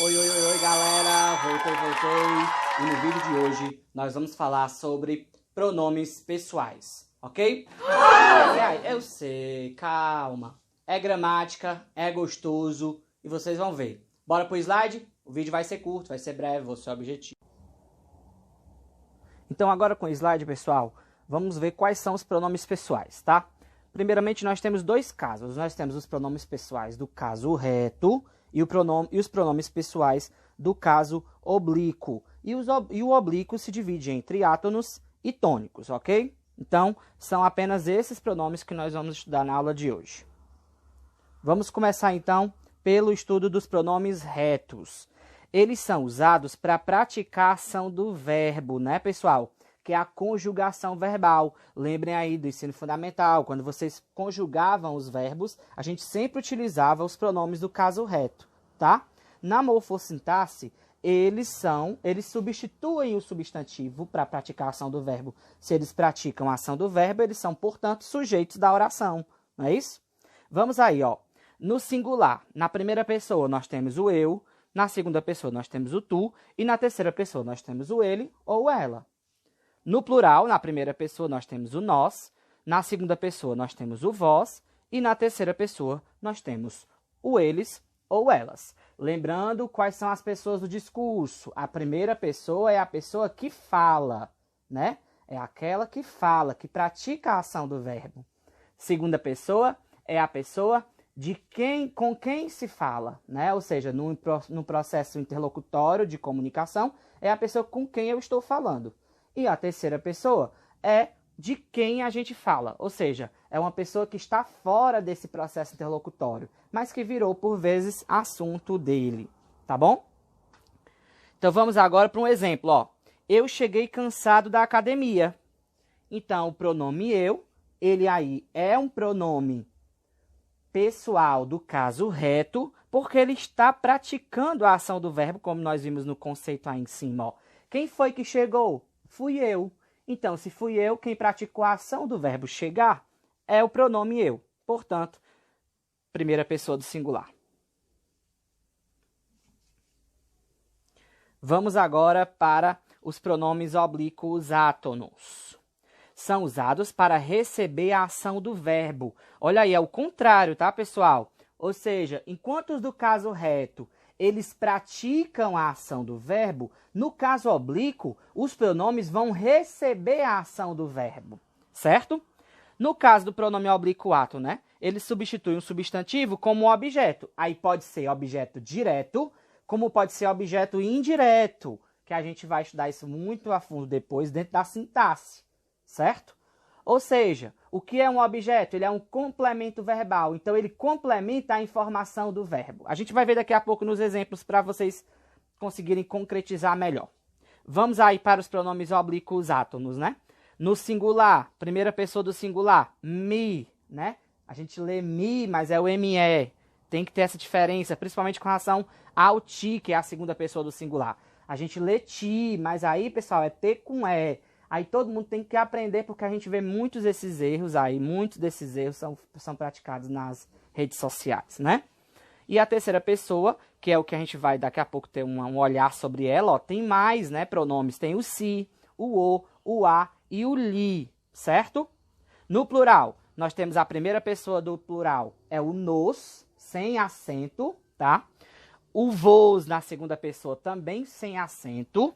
Oi, galera! Voltei. E no vídeo de hoje nós vamos falar sobre pronomes pessoais, ok? Eu sei, calma. É gramática, é gostoso e vocês vão ver. Bora pro slide? O vídeo vai ser curto, vai ser breve, vou ser objetivo. Então agora com o slide, pessoal, vamos ver quais são os pronomes pessoais, tá? Primeiramente, nós temos dois casos. Nós temos os pronomes pessoais do caso reto e os pronomes pessoais do caso oblíquo. E o oblíquo se divide entre átonos e tônicos, ok? Então, são apenas esses pronomes que nós vamos estudar na aula de hoje. Vamos começar, então, pelo estudo dos pronomes retos. Eles são usados para praticar a ação do verbo, né, pessoal? Que é a conjugação verbal. Lembrem aí do ensino fundamental, quando vocês conjugavam os verbos, a gente sempre utilizava os pronomes do caso reto, tá? Na morfossintaxe, eles substituem o substantivo para praticar a ação do verbo. Se eles praticam a ação do verbo, eles são, portanto, sujeitos da oração, não é isso? Vamos aí, ó. No singular, na primeira pessoa, nós temos o eu, na segunda pessoa, nós temos o tu, e na terceira pessoa, nós temos o ele ou ela. No plural, na primeira pessoa, nós temos o nós, na segunda pessoa, nós temos o vós, e na terceira pessoa, nós temos o eles ou elas. Lembrando quais são as pessoas do discurso. A primeira pessoa é a pessoa que fala, né? É aquela que fala, que pratica a ação do verbo. Segunda pessoa é a pessoa com quem se fala, né? Ou seja, no processo interlocutório de comunicação, é a pessoa com quem eu estou falando. E a terceira pessoa é de quem a gente fala, ou seja, é uma pessoa que está fora desse processo interlocutório, mas que virou, por vezes, assunto dele, tá bom? Então, vamos agora para um exemplo, ó. Eu cheguei cansado da academia. Então, o pronome eu, ele aí é um pronome pessoal do caso reto, porque ele está praticando a ação do verbo, como nós vimos no conceito aí em cima, ó. Quem foi que chegou? Fui eu. Então, se fui eu, quem praticou a ação do verbo chegar é o pronome eu. Portanto, primeira pessoa do singular. Vamos agora para os pronomes oblíquos átonos. São usados para receber a ação do verbo. Olha aí, é o contrário, tá, pessoal? Ou seja, enquanto os do caso reto eles praticam a ação do verbo, no caso oblíquo, os pronomes vão receber a ação do verbo, certo? No caso do pronome oblíquo átono, né? Ele substitui um substantivo como um objeto. Aí pode ser objeto direto, como pode ser objeto indireto, que a gente vai estudar isso muito a fundo depois dentro da sintaxe, certo? Ou seja, o que é um objeto? Ele é um complemento verbal. Então, ele complementa a informação do verbo. A gente vai ver daqui a pouco nos exemplos para vocês conseguirem concretizar melhor. Vamos aí para os pronomes oblíquos átonos, né? No singular, primeira pessoa do singular, me, né? A gente lê me, mas é o me. Tem que ter essa diferença, principalmente com relação ao ti, que é a segunda pessoa do singular. A gente lê ti, mas aí, pessoal, é t com e. Aí todo mundo tem que aprender, porque a gente vê muitos desses erros aí, muitos desses erros são praticados nas redes sociais, né? E a terceira pessoa, que é o que a gente vai daqui a pouco ter um olhar sobre ela, ó, tem mais, né, pronomes. Tem o si, o a e o li, certo? No plural, nós temos a primeira pessoa do plural, é o nos, sem acento, tá? O vos na segunda pessoa também sem acento.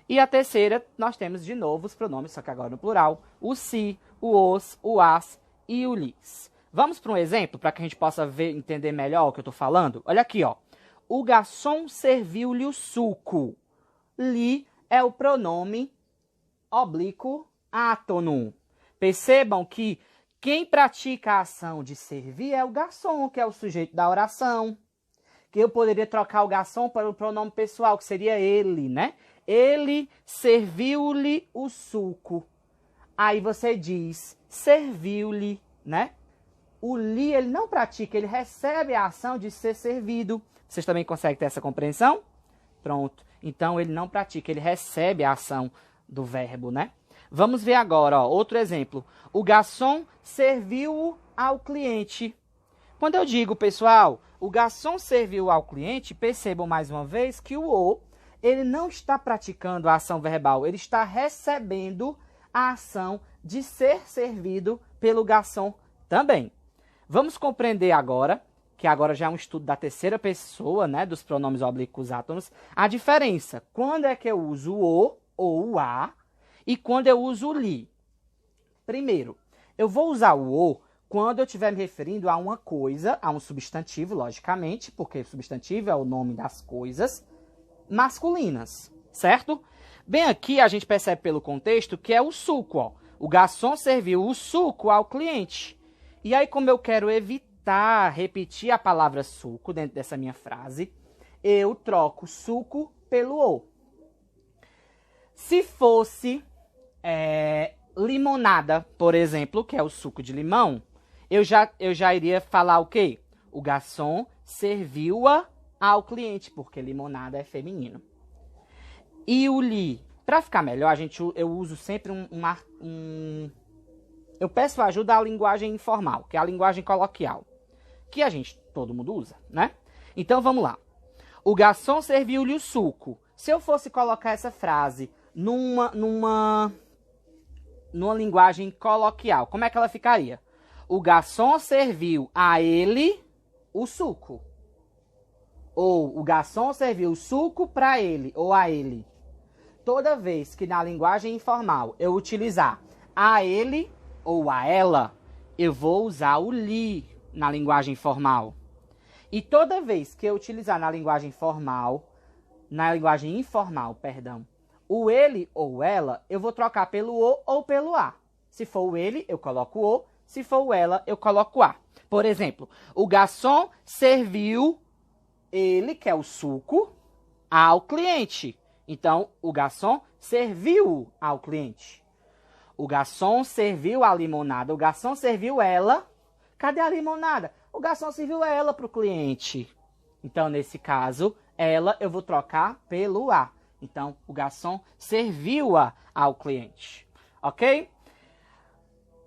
E a terceira, nós temos de novo os pronomes, só que agora no plural, o si, o os, o as e o lis. Vamos para um exemplo, para que a gente possa entender melhor o que eu estou falando? Olha aqui, ó. O garçom serviu-lhe o suco. Li é o pronome oblíquo átono. Percebam que quem pratica a ação de servir é o garçom, que é o sujeito da oração. Que eu poderia trocar o garçom para o pronome pessoal, que seria ele, né? Ele serviu-lhe o suco. Aí você diz, serviu-lhe, né? O li, ele não pratica, ele recebe a ação de ser servido. Vocês também conseguem ter essa compreensão? Pronto. Então, ele não pratica, ele recebe a ação do verbo, né? Vamos ver agora, ó, outro exemplo. O garçom serviu ao cliente. Quando eu digo, pessoal, o garçom serviu ao cliente, percebam mais uma vez que o ele não está praticando a ação verbal, ele está recebendo a ação de ser servido pelo garçom também. Vamos compreender agora, que agora já é um estudo da terceira pessoa, né, dos pronomes oblíquos átonos, a diferença. Quando é que eu uso o ou o a e quando eu uso o li. Primeiro, eu vou usar o quando eu estiver me referindo a uma coisa, a um substantivo, logicamente, porque o substantivo é o nome das coisas masculinas, certo? Bem aqui a gente percebe pelo contexto que é o suco, ó. O garçom serviu o suco ao cliente. E aí, como eu quero evitar repetir a palavra suco dentro dessa minha frase, eu troco suco pelo o. Se fosse limonada, por exemplo, que é o suco de limão, eu já iria falar o quê? O garçom serviu-a ao cliente, porque limonada é feminino. E o li, para ficar melhor, eu uso sempre eu peço ajuda à linguagem informal, que é a linguagem coloquial, que todo mundo usa, né? Então vamos lá. O garçom serviu-lhe o suco. Se eu fosse colocar essa frase numa linguagem coloquial, como é que ela ficaria? O garçom serviu a ele o suco. Ou o garçom serviu o suco para ele ou a ele. Toda vez que na linguagem informal eu utilizar a ele ou a ela, eu vou usar o li na linguagem formal. E toda vez que eu utilizar na linguagem informal, o ele ou ela, eu vou trocar pelo o ou pelo a. Se for o ele, eu coloco o. Se for o ela, eu coloco a. Por exemplo, o garçom serviu ele, que é o suco, ao cliente. Então, o garçom serviu ao cliente. O garçom serviu a limonada. O garçom serviu ela. Cadê a limonada? O garçom serviu ela para o cliente. Então, nesse caso, ela eu vou trocar pelo a. Então, o garçom serviu-a ao cliente. Ok?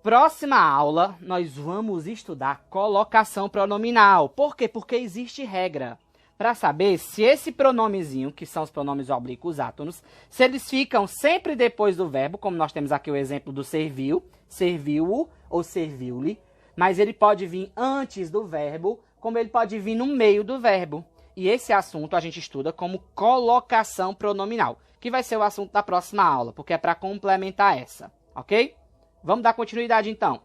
Próxima aula, nós vamos estudar colocação pronominal. Por quê? Porque existe regra para saber se esse pronomezinho, que são os pronomes oblíquos átonos, se eles ficam sempre depois do verbo, como nós temos aqui o exemplo do serviu, serviu-o ou serviu-lhe, mas ele pode vir antes do verbo, como ele pode vir no meio do verbo. E esse assunto a gente estuda como colocação pronominal, que vai ser o assunto da próxima aula, porque é para complementar essa, ok? Vamos dar continuidade, então.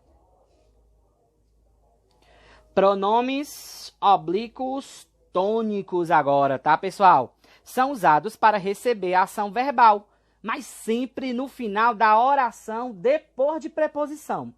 Pronomes oblíquos tônicos agora, tá, pessoal? São usados para receber a ação verbal, mas sempre no final da oração, depois de preposição.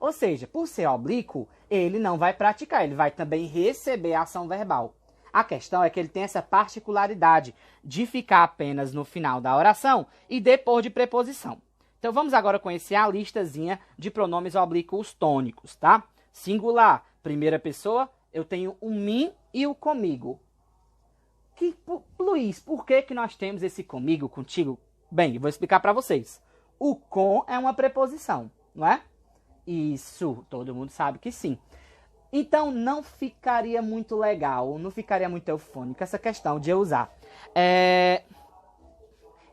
Ou seja, por ser oblíquo, ele não vai praticar, ele vai também receber a ação verbal. A questão é que ele tem essa particularidade de ficar apenas no final da oração e depois de preposição. Então, vamos agora conhecer a listazinha de pronomes oblíquos tônicos, tá? Singular, primeira pessoa, eu tenho o mim e o comigo. Luiz, por que nós temos esse comigo, contigo? Bem, eu vou explicar para vocês. O com é uma preposição, não é? Isso, todo mundo sabe que sim. Então, não ficaria muito legal, não ficaria muito eufônico essa questão de eu usar.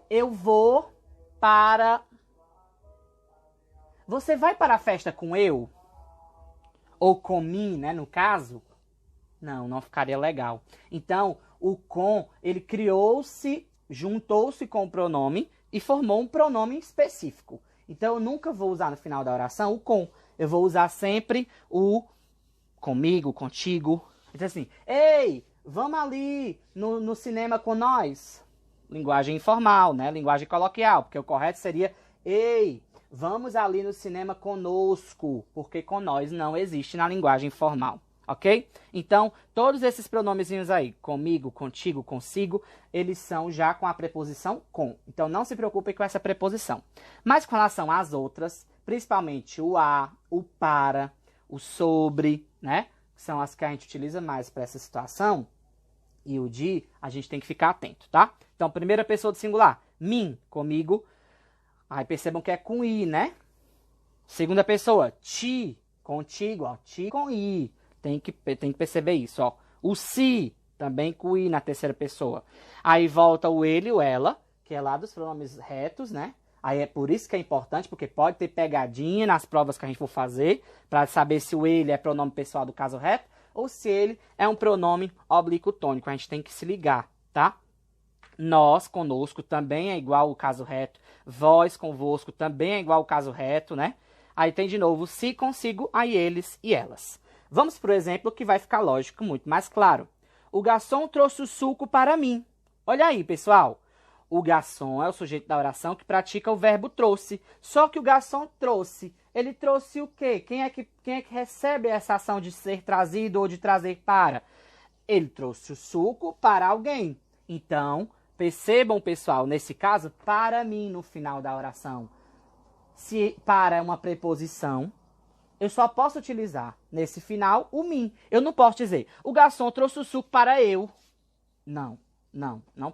Eu vou para... Você vai para a festa com eu? Ou com mim, né, no caso? Não ficaria legal. Então, o com, ele criou-se, juntou-se com o pronome e formou um pronome específico. Então, eu nunca vou usar no final da oração o com. Eu vou usar sempre o comigo, contigo. Então, assim, ei, vamos ali no cinema com nós. Linguagem informal, né? Linguagem coloquial, porque o correto seria, ei, vamos ali no cinema conosco, porque com nós não existe na linguagem formal, ok? Então, todos esses pronomezinhos aí, comigo, contigo, consigo, eles são já com a preposição com. Então, não se preocupem com essa preposição. Mas com relação às outras, principalmente o a, o para, o sobre, né? Que são as que a gente utiliza mais para essa situação, e o de, a gente tem que ficar atento, tá? Então, primeira pessoa do singular, mim, comigo. Aí percebam que é com i, né? Segunda pessoa, ti, contigo, ó. Ti com i. Tem que perceber isso, ó. O se, também com o i na terceira pessoa. Aí volta o ele e o ela, que é lá dos pronomes retos, né? Aí é por isso que é importante, porque pode ter pegadinha nas provas que a gente for fazer, para saber se o ele é pronome pessoal do caso reto, ou se ele é um pronome oblíquo tônico. A gente tem que se ligar, tá? Nós, conosco, também é igual o caso reto. Vós, convosco, também é igual o caso reto, né? Aí tem de novo se, consigo, aí eles e elas. Vamos para o exemplo que vai ficar lógico, muito mais claro. O garçom trouxe o suco para mim. Olha aí, pessoal. O garçom é o sujeito da oração que pratica o verbo trouxe. Só que o garçom trouxe. Ele trouxe o quê? Quem é que recebe essa ação de ser trazido ou de trazer para? Ele trouxe o suco para alguém. Então, percebam, pessoal, nesse caso, para mim no final da oração. Se para é uma preposição, eu só posso utilizar nesse final o mim. Eu não posso dizer, o garçom trouxe o suco para eu. Não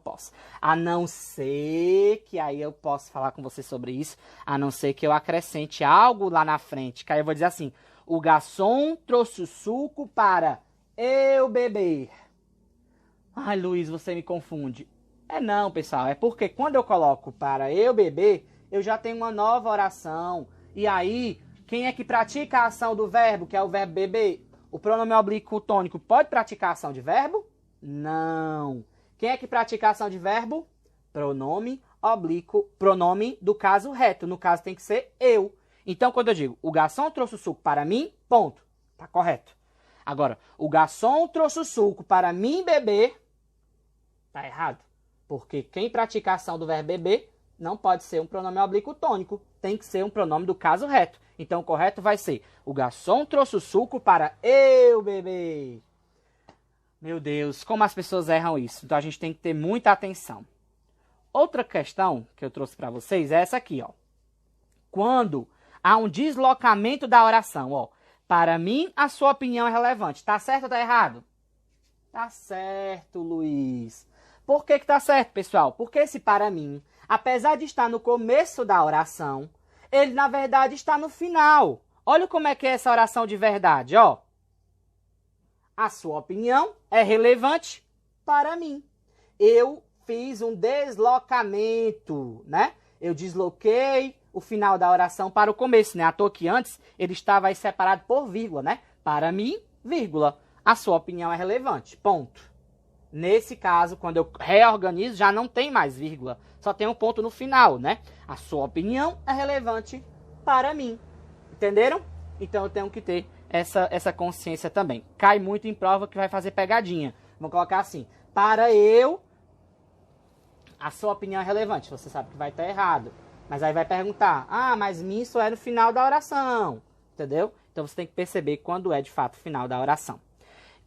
posso. A não ser que aí eu posso falar com você sobre isso, a não ser que eu acrescente algo lá na frente, que aí eu vou dizer assim, o garçom trouxe o suco para eu beber. Ai, Luiz, você me confunde. Não, pessoal, é porque quando eu coloco para eu beber, eu já tenho uma nova oração. E aí, quem é que pratica a ação do verbo, que é o verbo beber? O pronome oblíquo tônico pode praticar a ação de verbo? Não. Quem é que pratica a ação de verbo? Pronome oblíquo, pronome do caso reto. No caso tem que ser eu. Então, quando eu digo, o garçom trouxe o suco para mim, ponto. Tá correto. Agora, o garçom trouxe o suco para mim beber, tá errado. Porque quem pratica a ação do verbo beber não pode ser um pronome oblíquo tônico. Tem que ser um pronome do caso reto. Então, o correto vai ser, o garçom trouxe o suco para eu beber. Meu Deus, como as pessoas erram isso. Então, a gente tem que ter muita atenção. Outra questão que eu trouxe para vocês é essa aqui, ó. Quando há um deslocamento da oração, ó. Para mim, a sua opinião é relevante. Tá certo ou tá errado? Tá certo, Luiz. Por que tá certo, pessoal? Porque esse para mim, apesar de estar no começo da oração, ele, na verdade, está no final. Olha como é que é essa oração de verdade, ó. A sua opinião é relevante para mim. Eu fiz um deslocamento, né? Eu desloquei o final da oração para o começo, né? À toa que antes ele estava aí separado por vírgula, né? Para mim, vírgula. A sua opinião é relevante, ponto. Nesse caso, quando eu reorganizo, já não tem mais vírgula. Só tem um ponto no final, né? A sua opinião é relevante para mim. Entenderam? Então eu tenho que ter essa consciência também. Cai muito em prova que vai fazer pegadinha. Vamos colocar assim. Para eu, a sua opinião é relevante. Você sabe que vai estar errado. Mas aí vai perguntar. Ah, mas isso é no final da oração. Entendeu? Então você tem que perceber quando é de fato o final da oração.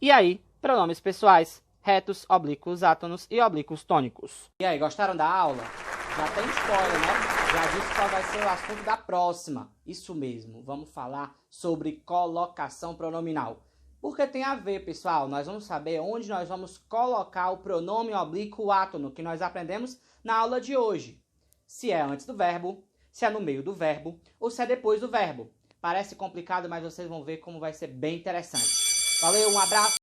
E aí, pronomes pessoais. Retos, oblíquos, átonos e oblíquos tônicos. E aí, gostaram da aula? Já tem spoiler, né? Já disse qual vai ser o assunto da próxima. Isso mesmo, vamos falar sobre colocação pronominal. Porque tem a ver, pessoal, nós vamos saber onde nós vamos colocar o pronome oblíquo átono, que nós aprendemos na aula de hoje. Se é antes do verbo, se é no meio do verbo, ou se é depois do verbo. Parece complicado, mas vocês vão ver como vai ser bem interessante. Valeu, um abraço!